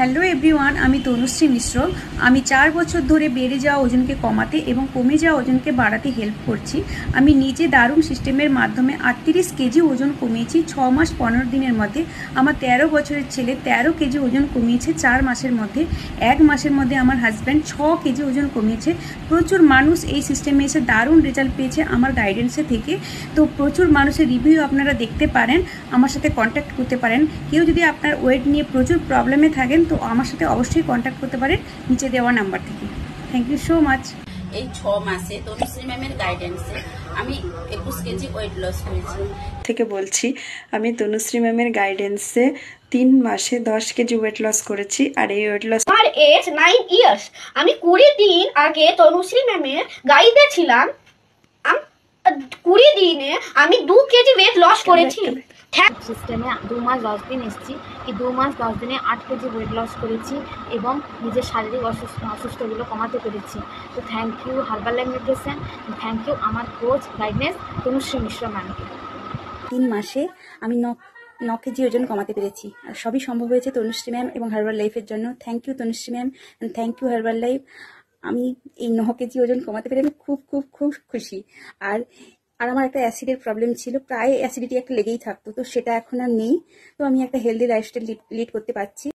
Hello everyone, আমি তনুশ্রী মিশ্র। আমি 4 বছর ধরে বেড়ে যাওয়া ওজনকে কমাতে এবং কমে যাওয়া ওজনকে বাড়াতে হেল্প করছি। আমি নিজে দারুণ সিস্টেমের মাধ্যমে 38 কেজি ওজন কমিয়েছি 6 মাস 15 দিনের মধ্যে। আমার 13 বছরের ছেলে 13 কেজি ওজন কমিয়েছে 4 মাসের মধ্যে। 1 মাসের মধ্যে আমার হাজব্যান্ড 6 কেজি ওজন কমিয়েছে। প্রচুর মানুষ এই সিস্টেমে এসে দারুণ রেজাল্ট পেয়েছে আমার গাইডেন্সে থেকে। তো প্রচুর মানুষের রিভিউ আপনারা দেখতে পারেন, আমার সাথে কন্ট্যাক্ট করতে পারেন। কেউ যদি আপনার ওয়েট নিয়ে প্রচুর প্রবলেমে থাকেন তো আমার সাথে অবশ্যই কন্ট্যাক্ট করতে পারেন নিচে দেওয়া নাম্বার থেকে। Thank you so much. এই 6 মাসে তনুশ্রী ম্যামের গাইডেন্সে আমি 21 কেজি ওয়েট লস করেছি। থেকে বলছি, আমি তনুশ্রী ম্যামের গাইডেন্সে 3 মাসে 10 কেজি ওয়েট লস করেছি। আর এই ওয়েট লস, আমার এজ 9 ইয়ার্স। আমি 20 দিন আগে তনুশ্রী ম্যামের গাইডে ছিলাম। 20 দিনে আমি 2 কেজি ওয়েট লস করেছি। সিস্টেমে 2 মাস 10 দিন এসেছি। এই 2 মাস 10 দিনে 8 কেজি ওয়েট লস করেছি এবং নিজের শারীরিক অসুস্থগুলো কমাতে পেরেছি। তো thank you Herbalife nutrition, thank you আমার কোচ গাইডনেস তনুশ্রী মিশ্র ম্যামকে। 3 মাসে আমি 9 কেজি ওজন কমাতে পেরেছি। আর সবই সম্ভব হয়েছে তনুশ্রী ম্যাম এবং হার্বাল লাইফের জন্য। Thank you Tanushree ma'am and thank you Herbalife. আমি এই 9 কেজি ওজন কমাতে পেরে আমি খুব খুব খুব খুশি। আর আমার একটা অ্যাসিডের প্রবলেম ছিল, প্রায় অ্যাসিডিটি একটা লেগেই থাকতো, তো সেটা এখন আর নেই। তো আমি একটা হেলদি লাইফস্টাইল লিড করতে পারছি।